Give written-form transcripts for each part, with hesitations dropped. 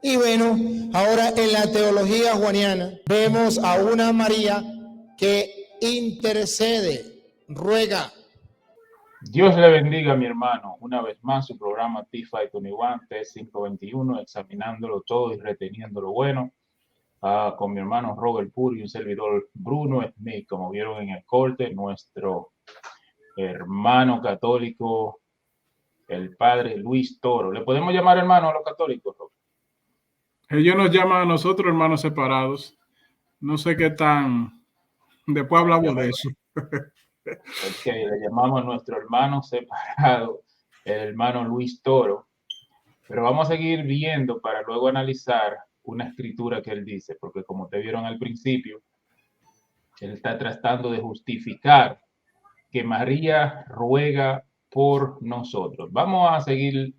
Y bueno, ahora en la teología juaniana vemos a una María que intercede, ruega. Dios le bendiga, mi hermano. Una vez más, su programa T521, T521, examinándolo todo y reteniendo lo bueno, con mi hermano Robert Puri y un servidor Bruno Smith, como vieron en el corte, nuestro hermano católico, el padre Luis Toro. ¿Le podemos llamar hermano a los católicos, Robert? Ellos nos llaman a nosotros hermanos separados. No sé qué tan... Después hablamos de eso. Ok, le llamamos a nuestro hermano separado, el hermano Luis Toro. Pero vamos a seguir viendo para luego analizar una escritura que él dice, porque como te vieron al principio, él está tratando de justificar que María ruega por nosotros. Vamos a seguir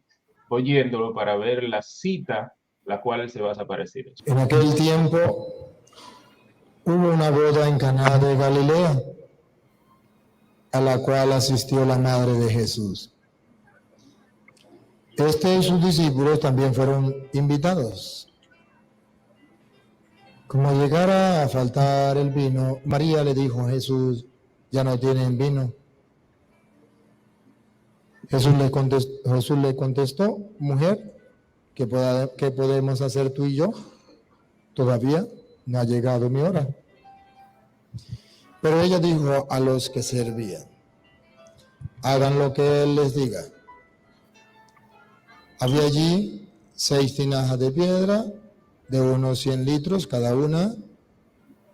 oyéndolo para ver la cita la cual él se va a desaparecer. En aquel tiempo hubo una boda en Caná de Galilea, a la cual asistió la madre de Jesús. Este y sus discípulos también fueron invitados. Como llegara a faltar el vino, María le dijo a Jesús: ya no tienen vino. Jesús le contestó: mujer, ¿qué podemos hacer tú y yo? Todavía no ha llegado mi hora. Pero ella dijo a los que servían: hagan lo que él les diga. Había allí 6 tinajas de piedra de unos 100 litros cada una,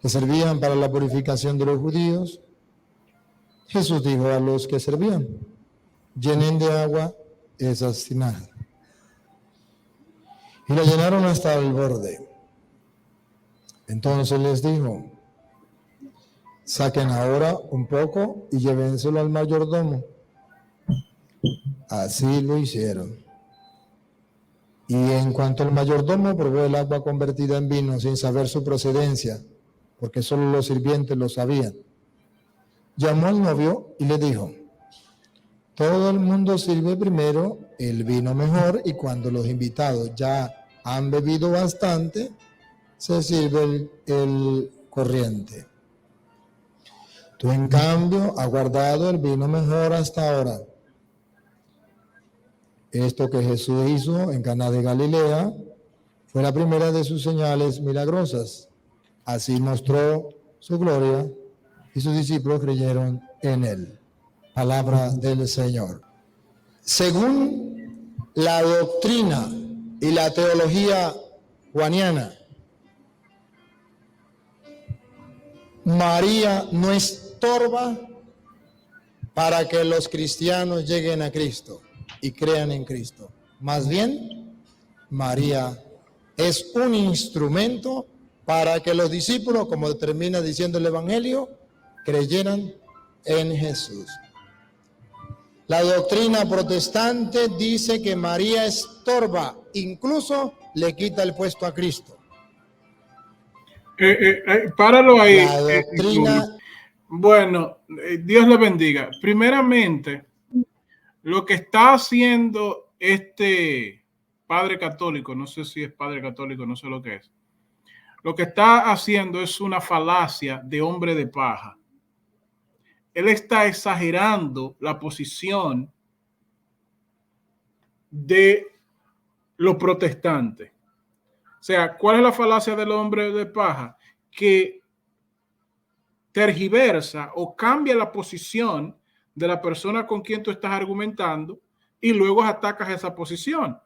que servían para la purificación de los judíos. Jesús dijo a los que servían: llenen de agua esas tinajas. Y la llenaron hasta el borde. Entonces les dijo: saquen ahora un poco y llévenselo al mayordomo. Así lo hicieron. Y en cuanto el mayordomo probó el agua convertida en vino sin saber su procedencia, porque solo los sirvientes lo sabían, llamó al novio y le dijo: todo el mundo sirve primero el vino mejor, y cuando los invitados ya han bebido bastante, se sirve el corriente. Tú, en cambio, has guardado el vino mejor hasta ahora. Esto que Jesús hizo en Caná de Galilea fue la primera de sus señales milagrosas. Así mostró su gloria y sus discípulos creyeron en él. Palabra del Señor. Según la doctrina y la teología juaniana, María no estorba para que los cristianos lleguen a Cristo y crean en Cristo. Más bien, María es un instrumento para que los discípulos, como termina diciendo el Evangelio, creyeran en Jesús. La doctrina protestante dice que María estorba, incluso le quita el puesto a Cristo. Páralo ahí. La doctrina... Bueno, Dios le bendiga. Primeramente, lo que está haciendo este padre católico, no sé si es padre católico, no sé lo que es. Lo que está haciendo es una falacia de hombre de paja. Él está exagerando la posición de los protestantes. O sea, ¿cuál es la falacia del hombre de paja? Que tergiversa o cambia la posición de la persona con quien tú estás argumentando y luego atacas esa posición.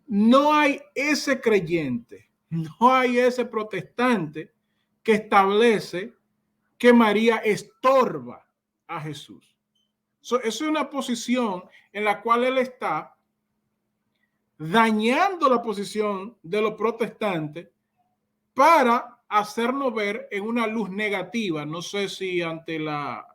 No hay ese creyente, no hay ese protestante que establece que María estorba a Jesús. Eso es una posición en la cual él está dañando la posición de los protestantes para hacernos ver en una luz negativa. No sé si ante la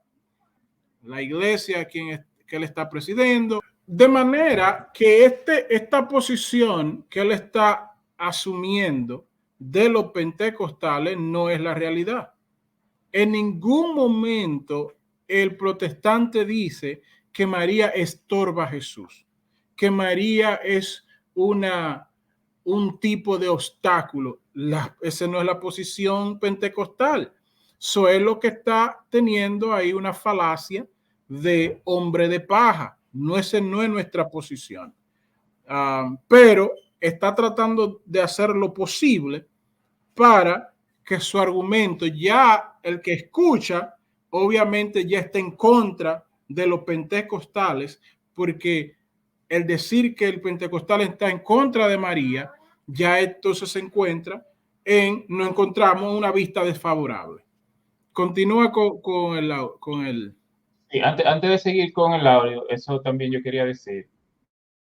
iglesia que él está presidiendo, de manera que esta posición que él está asumiendo de los pentecostales no es la realidad. En ningún momento el protestante dice que María estorba a Jesús, que María es una un tipo de obstáculo. Esa no es la posición pentecostal. Eso es lo que está teniendo ahí una falacia de hombre de paja. Esa no es nuestra posición. Pero está tratando de hacer lo posible para que su argumento, ya el que escucha, obviamente ya está en contra de los pentecostales, porque el decir que el pentecostal está en contra de María, ya entonces se encuentra nos encontramos una vista desfavorable. Continúa con el... Sí, antes de seguir con el audio, eso también yo quería decir,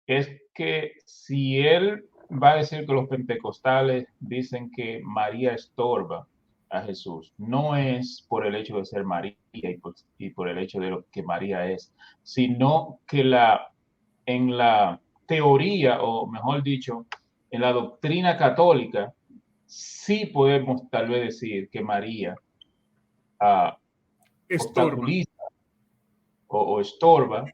es que si él va a decir que los pentecostales dicen que María estorba a Jesús, no es por el hecho de ser María y por el hecho de lo que María es, sino que en la teoría, o mejor dicho, en la doctrina católica, sí podemos tal vez decir que María obstaculiza o estorba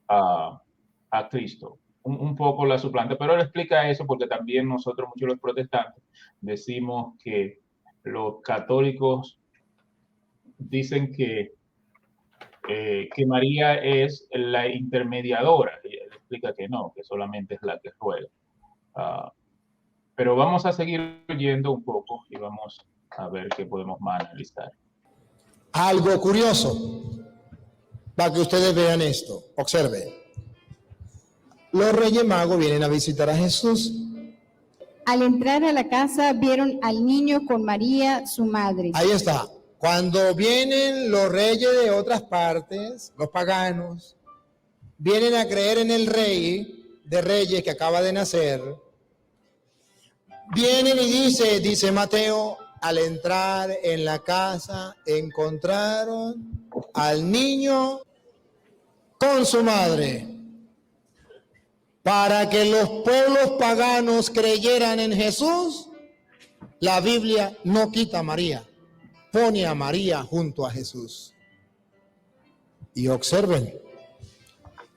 a Cristo. Un poco la suplanta, pero él explica eso porque también nosotros, muchos los protestantes, decimos que los católicos dicen que María es la intermediadora, y él explica que no, que solamente es la que ruega. Pero vamos a seguir oyendo un poco y vamos a ver qué podemos más analizar. Algo curioso, para que ustedes vean esto, observen. Los Reyes Magos vienen a visitar a Jesús. Al entrar a la casa vieron al niño con María, su madre. Ahí está. Cuando vienen los reyes de otras partes, los paganos, vienen a creer en el rey de reyes que acaba de nacer, vienen y dice Mateo, al entrar en la casa encontraron al niño con su madre. Para que los pueblos paganos creyeran en Jesús, la Biblia no quita a María, pone a María junto a Jesús. Y observen,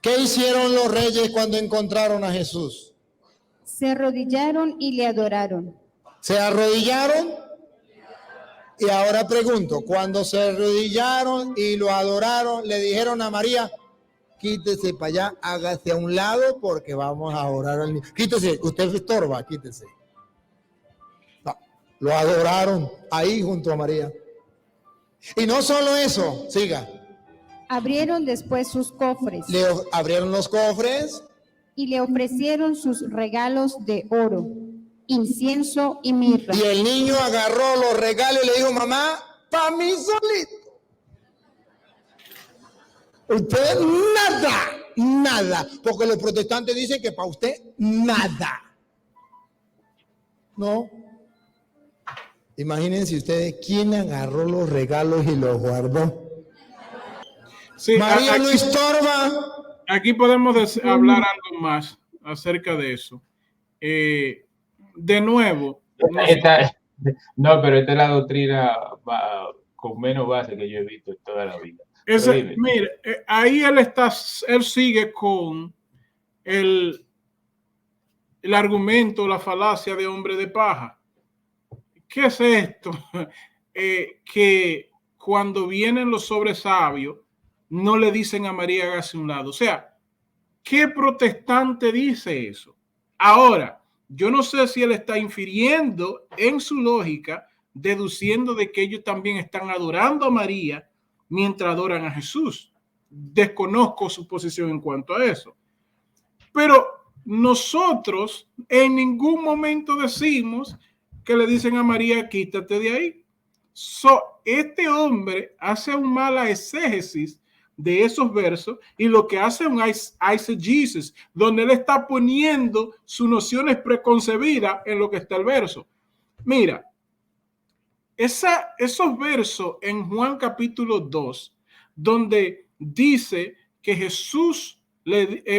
¿qué hicieron los reyes cuando encontraron a Jesús? Se arrodillaron y le adoraron. ¿Se arrodillaron? Y ahora pregunto, cuando se arrodillaron y lo adoraron, le dijeron a María, quítese para allá, hágase a un lado porque vamos a orar al niño. Quítese, usted estorba, quítese. No, lo adoraron ahí junto a María. Y no solo eso, siga. Abrieron después sus cofres. Le abrieron los cofres. Y le ofrecieron sus regalos de oro, incienso y mirra. Y el niño agarró los regalos y le dijo, mamá, para mí solito. Usted nada, porque los protestantes dicen que para usted nada. No. Imagínense ustedes quién agarró los regalos y los guardó. Sí, María no estorba. Aquí podemos hablar algo más acerca de eso. De nuevo. No, pero esta es la doctrina con menos base que yo he visto en toda la vida. Mire, ahí él sigue con el argumento, la falacia de hombre de paja. ¿Qué es esto? Que cuando vienen los sobresabios, no le dicen a María hágase un lado. O sea, ¿qué protestante dice eso? Ahora, yo no sé si él está infiriendo en su lógica, deduciendo de que ellos también están adorando a María mientras adoran a Jesús. Desconozco su posición en cuanto a eso. Pero nosotros en ningún momento decimos que le dicen a María, quítate de ahí. Este hombre hace un mala exégesis de esos versos y lo que hace un eisegesis, donde él está poniendo sus nociones preconcebidas en lo que está el verso. Mira, esos versos en Juan capítulo 2, donde dice que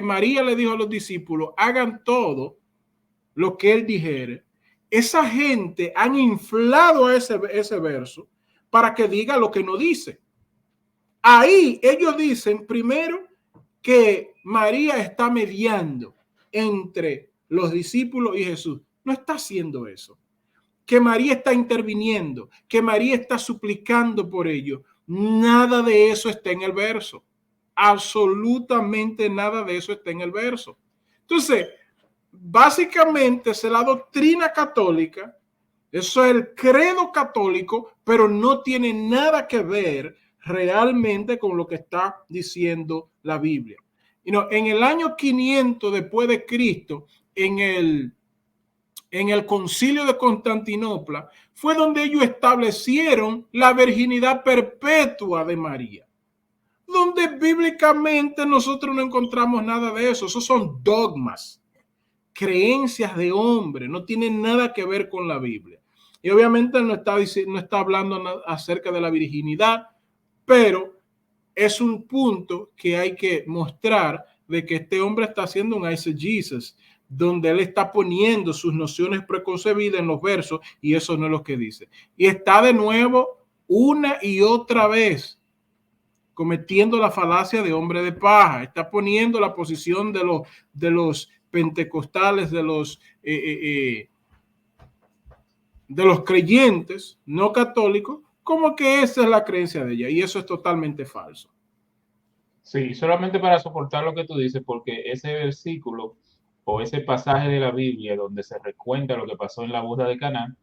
María le dijo a los discípulos, hagan todo lo que él dijere. Esa gente han inflado ese verso para que diga lo que no dice. Ahí ellos dicen primero que María está mediando entre los discípulos y Jesús. no está haciendo eso. Que María está interviniendo, que María está suplicando por ello. Nada de eso está en el verso. Absolutamente nada de eso está en el verso. Entonces, básicamente es la doctrina católica, eso es el credo católico, pero no tiene nada que ver realmente con lo que está diciendo la Biblia. En el año 500 después de Cristo, en el concilio de Constantinopla, fue donde ellos establecieron la virginidad perpetua de María, donde bíblicamente nosotros no encontramos nada de eso. Esos son dogmas, creencias de hombre, no tienen nada que ver con la Biblia. Y obviamente no está hablando acerca de la virginidad, pero es un punto que hay que mostrar de que este hombre está haciendo un eisegesis, donde él está poniendo sus nociones preconcebidas en los versos, y eso no es lo que dice. Y está de nuevo una y otra vez cometiendo la falacia de hombre de paja. Está poniendo la posición de los pentecostales, de los creyentes no católicos, como que esa es la creencia de ella, y eso es totalmente falso. Sí, solamente para soportar lo que tú dices, porque ese versículo o ese pasaje de la Biblia donde se recuenta lo que pasó en la boda de Caná,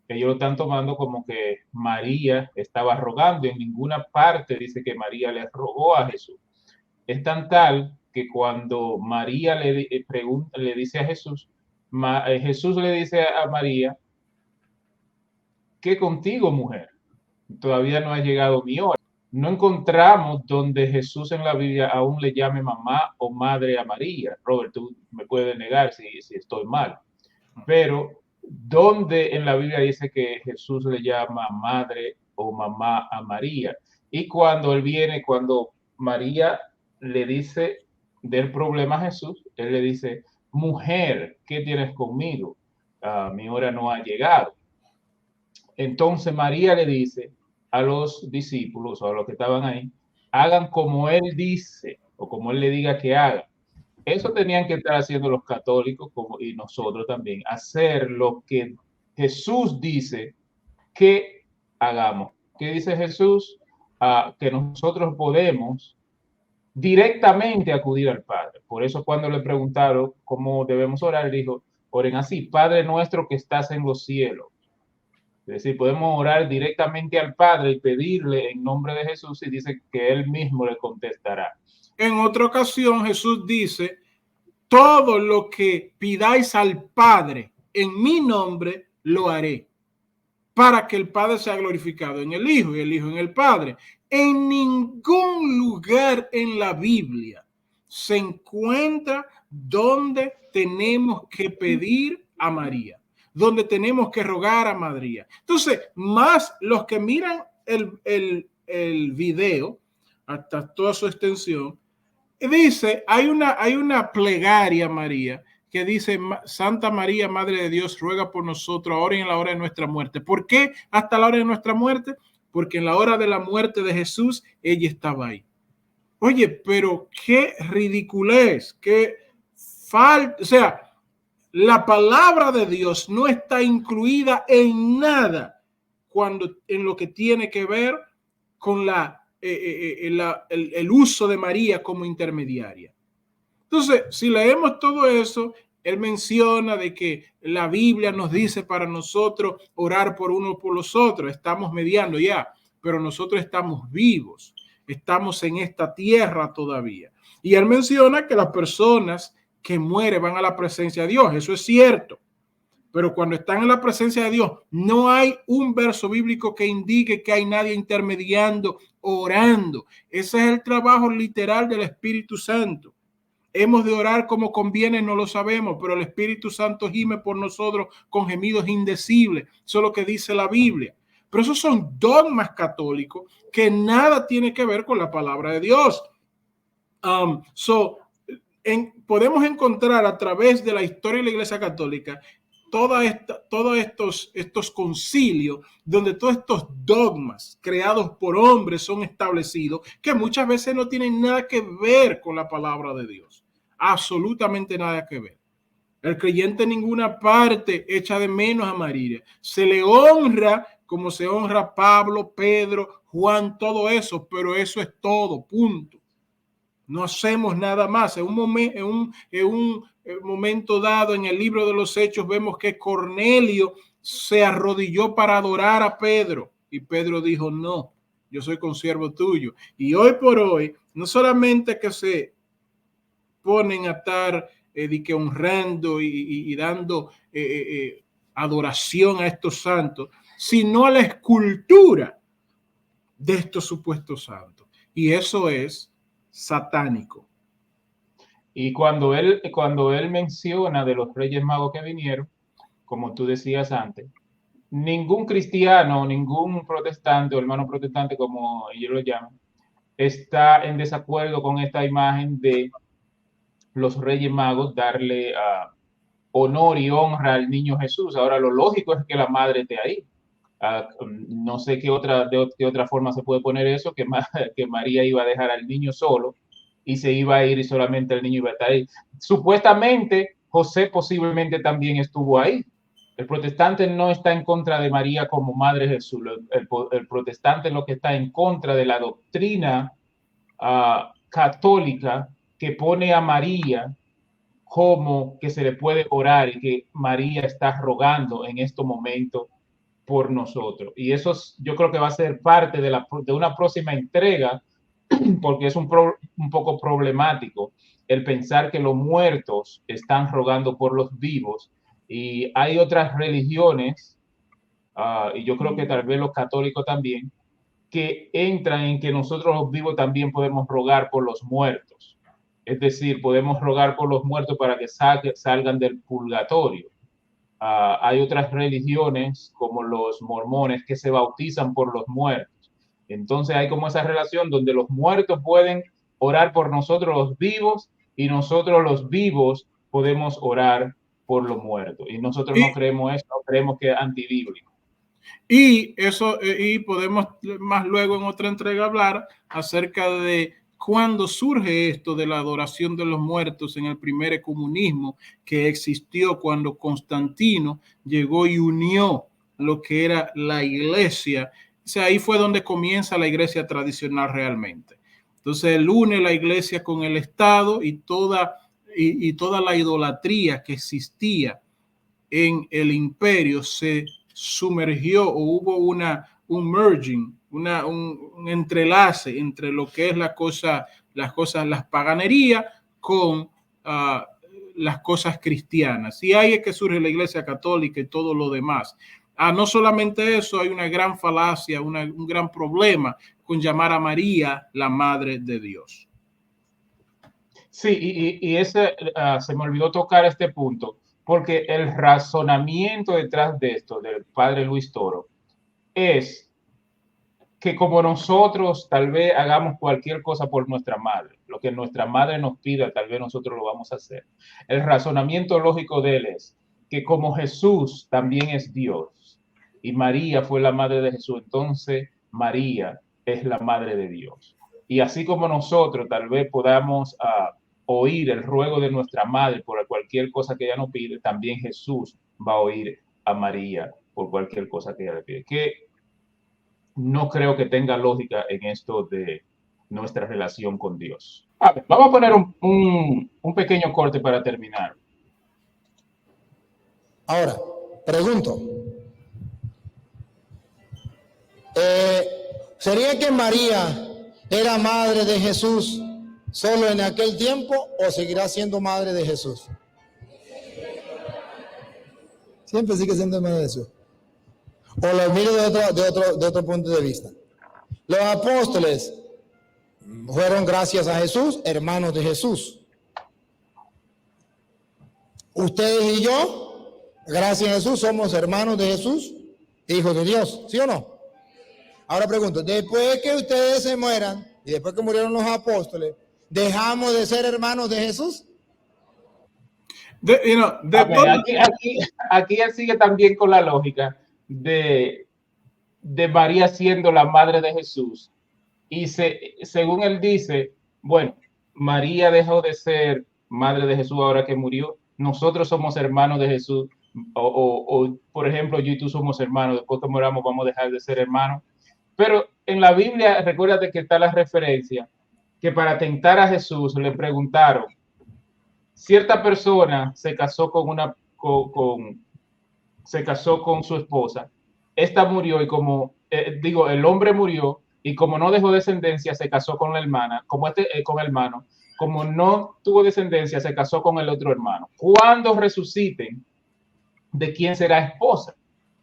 ellos lo están tomando como que María estaba rogando. En ninguna parte dice que María le rogó a Jesús. Es tan tal que cuando María le dice a Jesús, Jesús le dice a María, ¿qué contigo, mujer? Todavía no ha llegado mi hora. No encontramos donde Jesús en la Biblia aún le llame mamá o madre a María. Robert, tú me puedes negar si estoy mal. Pero, ¿dónde en la Biblia dice que Jesús le llama madre o mamá a María? Y cuando él viene, cuando María le dice del problema a Jesús, él le dice, mujer, ¿qué tienes conmigo? Mi hora no ha llegado. Entonces María le dice a los discípulos o a los que estaban ahí, hagan como él dice o como él le diga que hagan. Eso tenían que estar haciendo los católicos y nosotros también, hacer lo que Jesús dice que hagamos. ¿Qué dice Jesús? Que nosotros podemos directamente acudir al Padre. Por eso cuando le preguntaron cómo debemos orar, dijo, oren así, Padre nuestro que estás en los cielos. Es decir, podemos orar directamente al Padre y pedirle en nombre de Jesús, y dice que Él mismo le contestará. En otra ocasión Jesús dice, todo lo que pidáis al Padre en mi nombre lo haré, para que el Padre sea glorificado en el Hijo y el Hijo en el Padre. En ningún lugar en la Biblia se encuentra donde tenemos que pedir a María, donde tenemos que rogar a María. Entonces, más los que miran el video hasta toda su extensión, dice, hay una plegaria a María que dice, Santa María, Madre de Dios, ruega por nosotros ahora y en la hora de nuestra muerte. ¿Por qué hasta la hora de nuestra muerte? Porque en la hora de la muerte de Jesús, ella estaba ahí. Oye, pero qué ridiculez, qué falta, o sea, la palabra de Dios no está incluida en nada en lo que tiene que ver con el uso de María como intermediaria. Entonces, si leemos todo eso, él menciona de que la Biblia nos dice para nosotros orar por uno por los otros. Estamos mediando ya, pero nosotros estamos vivos, estamos en esta tierra todavía. Y él menciona que las personas que mueren van a la presencia de Dios. Eso es cierto. Pero cuando están en la presencia de Dios, no hay un verso bíblico que indique que hay nadie intermediando, orando. Ese es el trabajo literal del Espíritu Santo. Hemos de orar como conviene, no lo sabemos, pero el Espíritu Santo gime por nosotros con gemidos indecibles. Eso es lo que dice la Biblia. Pero esos son dogmas católicos que nada tiene que ver con la palabra de Dios. Podemos encontrar a través de la historia de la Iglesia Católica todos estos concilios donde todos estos dogmas creados por hombres son establecidos, que muchas veces no tienen nada que ver con la palabra de Dios, absolutamente nada que ver. El creyente en ninguna parte echa de menos a María. Se le honra como se honra a Pablo, Pedro, Juan, todo eso, pero eso es todo, punto. No hacemos nada más. En un momento dado en el libro de los Hechos vemos que Cornelio se arrodilló para adorar a Pedro y Pedro dijo, no, yo soy consiervo tuyo. Y hoy por hoy, no solamente que se ponen a estar que honrando y dando adoración a estos santos, sino a la escultura de estos supuestos santos. Y eso es satánico. Y cuando él menciona de los Reyes Magos que vinieron, como tú decías antes, ningún cristiano, ningún protestante o hermano protestante, como ellos lo llaman, está en desacuerdo con esta imagen de los Reyes Magos darle honor y honra al niño Jesús. Ahora, lo lógico es que la madre esté ahí. No sé de qué otra forma se puede poner eso, que María iba a dejar al niño solo y se iba a ir y solamente el niño iba a estar ahí. Supuestamente, José posiblemente también estuvo ahí. El protestante no está en contra de María como madre de Jesús. El protestante es lo que está en contra de la doctrina católica que pone a María como que se le puede orar y que María está rogando en estos momentos por nosotros. Y eso yo creo que va a ser parte de una próxima entrega, porque es un poco problemático el pensar que los muertos están rogando por los vivos. Y hay otras religiones, y yo creo que tal vez los católicos también, que entran en que nosotros los vivos también podemos rogar por los muertos. Es decir, podemos rogar por los muertos para que salgan del purgatorio. Hay otras religiones como los mormones que se bautizan por los muertos. Entonces hay como esa relación donde los muertos pueden orar por nosotros los vivos y nosotros los vivos podemos orar por los muertos. Y nosotros no creemos eso, no creemos que es antibíblico. Y eso, y podemos más luego en otra entrega hablar acerca de cuándo surge esto de la adoración de los muertos en el primer ecumenismo que existió cuando Constantino llegó y unió lo que era la iglesia. O sea, ahí fue donde comienza la iglesia tradicional realmente. Entonces él une la iglesia con el Estado y toda la idolatría que existía en el imperio se sumergió o hubo un merging, un entrelace entre lo que es las paganerías con las cosas cristianas. Y ahí es que surge la iglesia católica y todo lo demás. No solamente eso, hay una gran falacia, un gran problema con llamar a María la Madre de Dios. Sí, y ese se me olvidó tocar este punto, porque el razonamiento detrás de esto del padre Luis Toro es que como nosotros tal vez hagamos cualquier cosa por nuestra madre, lo que nuestra madre nos pida, tal vez nosotros lo vamos a hacer. El razonamiento lógico de él es que como Jesús también es Dios y María fue la madre de Jesús, entonces María es la madre de Dios. Y así como nosotros tal vez podamos oír el ruego de nuestra madre por cualquier cosa que ella nos pide, también Jesús va a oír a María por cualquier cosa que ella le pide. Que no creo que tenga lógica en esto de nuestra relación con Dios. Vamos a poner un pequeño corte para terminar. Ahora, pregunto. ¿Sería que María era madre de Jesús solo en aquel tiempo o seguirá siendo madre de Jesús? Siempre sigue siendo madre de Jesús. O lo miro de otro punto de vista. Los apóstoles fueron, gracias a Jesús, hermanos de Jesús. Ustedes y yo, gracias a Jesús, somos hermanos de Jesús, hijos de Dios, ¿sí o no? Ahora pregunto, después que ustedes se mueran y después que murieron los apóstoles, ¿dejamos de ser hermanos de Jesús? Aquí él sigue también con la lógica de María siendo la madre de Jesús. Y según él dice, bueno, María dejó de ser madre de Jesús ahora que murió, nosotros somos hermanos de Jesús, o por ejemplo, yo y tú somos hermanos, después que moramos vamos a dejar de ser hermanos. Pero en la Biblia, recuérdate que está la referencia que para tentar a Jesús le preguntaron, cierta persona se casó se casó con su esposa, esta murió y como, el hombre murió y como no dejó descendencia se casó con la hermana, con el hermano, como no tuvo descendencia se casó con el otro hermano. Cuando resuciten, ¿de quién será esposa?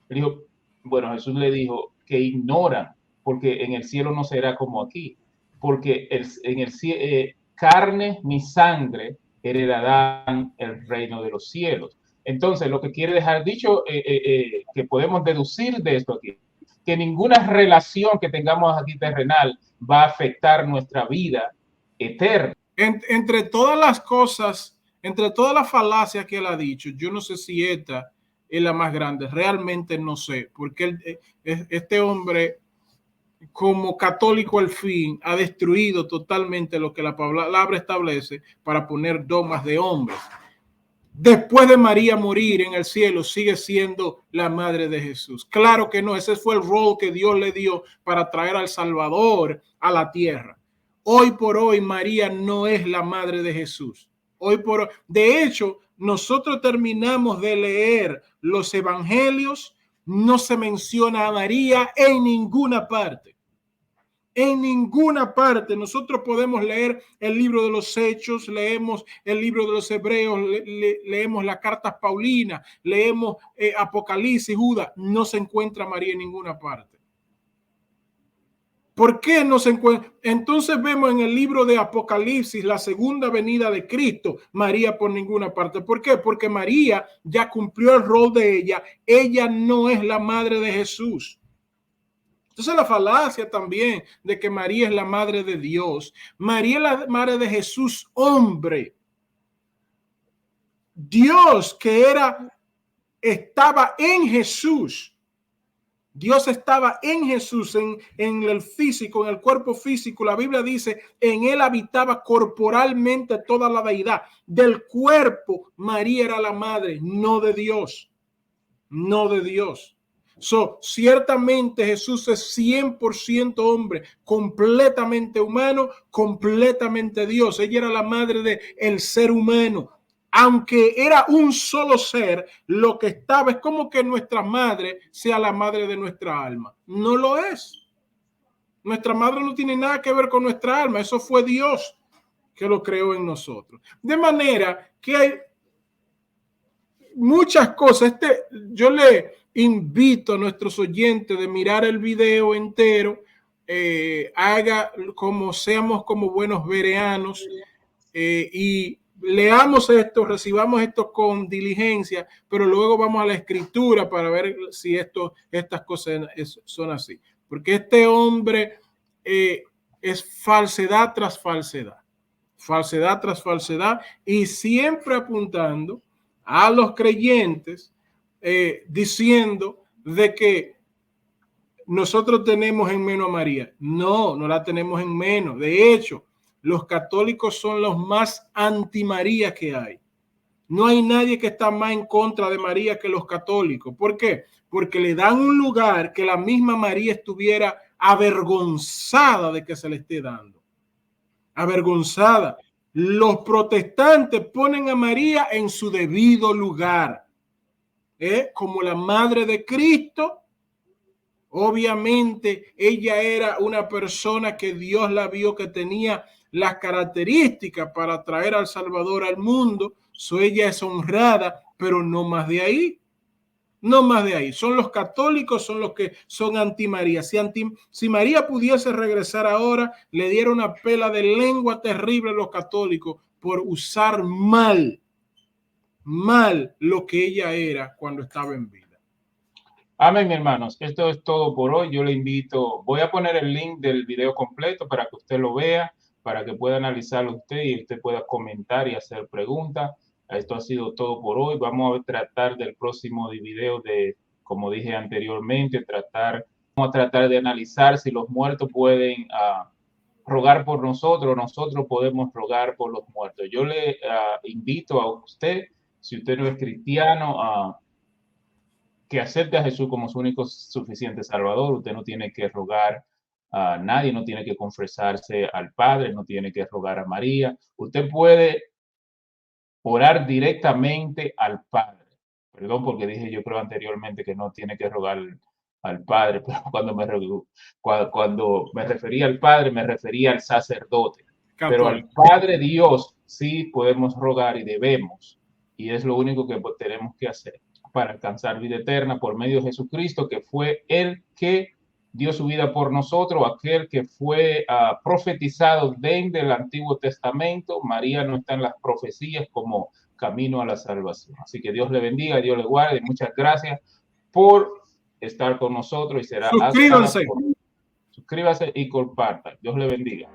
Él dijo, bueno, Jesús le dijo que ignoran, porque en el cielo no será como aquí, porque en el cielo, carne ni sangre heredarán el reino de los cielos. Entonces, lo que quiere dejar dicho, que podemos deducir de esto aquí, que ninguna relación que tengamos aquí terrenal va a afectar nuestra vida eterna. Entre todas las cosas, entre todas las falacias que él ha dicho, yo no sé si esta es la más grande, realmente no sé, porque este hombre, como católico al fin, ha destruido totalmente lo que la palabra establece para poner dogmas de hombres. Después de María morir en el cielo, sigue siendo la madre de Jesús. Claro que no, ese fue el rol que Dios le dio para traer al Salvador a la tierra. Hoy por hoy, María no es la madre de Jesús. Hoy por hoy. De hecho, nosotros terminamos de leer los evangelios, no se menciona a María en ninguna parte. En ninguna parte. Nosotros podemos leer el libro de los Hechos, leemos el libro de los Hebreos, leemos las cartas Paulinas, leemos Apocalipsis, Judas. No se encuentra María en ninguna parte. ¿Por qué no se encuentra? Entonces vemos en el libro de Apocalipsis la segunda venida de Cristo, María por ninguna parte. ¿Por qué? Porque María ya cumplió el rol de ella. Ella no es la madre de Jesús. Entonces la falacia también de que María es la madre de Dios. María es la madre de Jesús, hombre. Dios que estaba en Jesús. Dios estaba en Jesús, en el físico, en el cuerpo físico. La Biblia dice, en él habitaba corporalmente toda la deidad. Del cuerpo, María era la madre, no de Dios. No de Dios. Ciertamente Jesús es 100% hombre, completamente humano, completamente Dios. Ella era la madre del ser humano. Aunque era un solo ser, lo que estaba es como que nuestra madre sea la madre de nuestra alma. No lo es. Nuestra madre no tiene nada que ver con nuestra alma. Eso fue Dios que lo creó en nosotros. De manera que hay muchas cosas. Yo le invito a nuestros oyentes de mirar el video entero, haga como seamos como buenos bereanos y leamos esto, recibamos esto con diligencia, pero luego vamos a la escritura para ver si estas cosas son así. Porque este hombre es falsedad tras falsedad, falsedad tras falsedad, y siempre apuntando a los creyentes, diciendo de que nosotros tenemos en menos a María. No, no la tenemos en menos. De hecho, los católicos son los más anti-María que hay. No hay nadie que está más en contra de María que los católicos. ¿Por qué? Porque le dan un lugar que la misma María estuviera avergonzada de que se le esté dando. Avergonzada. Los protestantes ponen a María en su debido lugar, como la madre de Cristo. Obviamente ella era una persona que Dios la vio que tenía las características para traer al Salvador al mundo. Ella es honrada, pero no más de ahí. No más de ahí. Son los católicos, son los que son anti María. Si María pudiese regresar ahora, le diera una pela de lengua terrible a los católicos por usar mal lo que ella era cuando estaba en vida. Amén, mis hermanos. Esto es todo por hoy. Yo le invito, voy a poner el link del video completo para que usted lo vea, para que pueda analizarlo usted y usted pueda comentar y hacer preguntas. Esto ha sido todo por hoy. Vamos a tratar del próximo video como dije anteriormente, vamos a tratar de analizar si los muertos pueden rogar por nosotros, nosotros podemos rogar por los muertos. Yo le invito a usted, si usted no es cristiano, que acepte a Jesús como su único suficiente Salvador. Usted no tiene que rogar a nadie, no tiene que confesarse al Padre, no tiene que rogar a María. Usted puede orar directamente al Padre. Perdón, porque dije yo creo anteriormente que no tiene que rogar al Padre, pero cuando me refería al Padre, me refería al sacerdote. Pero al Padre Dios sí podemos rogar y debemos, y es lo único que tenemos que hacer para alcanzar vida eterna por medio de Jesucristo, que fue el que dio su vida por nosotros, aquel que fue profetizado desde el Antiguo Testamento. María no está en las profecías como camino a la salvación. Así que Dios le bendiga, Dios le guarde. Muchas gracias por estar con nosotros y será suscríbanse. suscríbase y compartan. Dios le bendiga.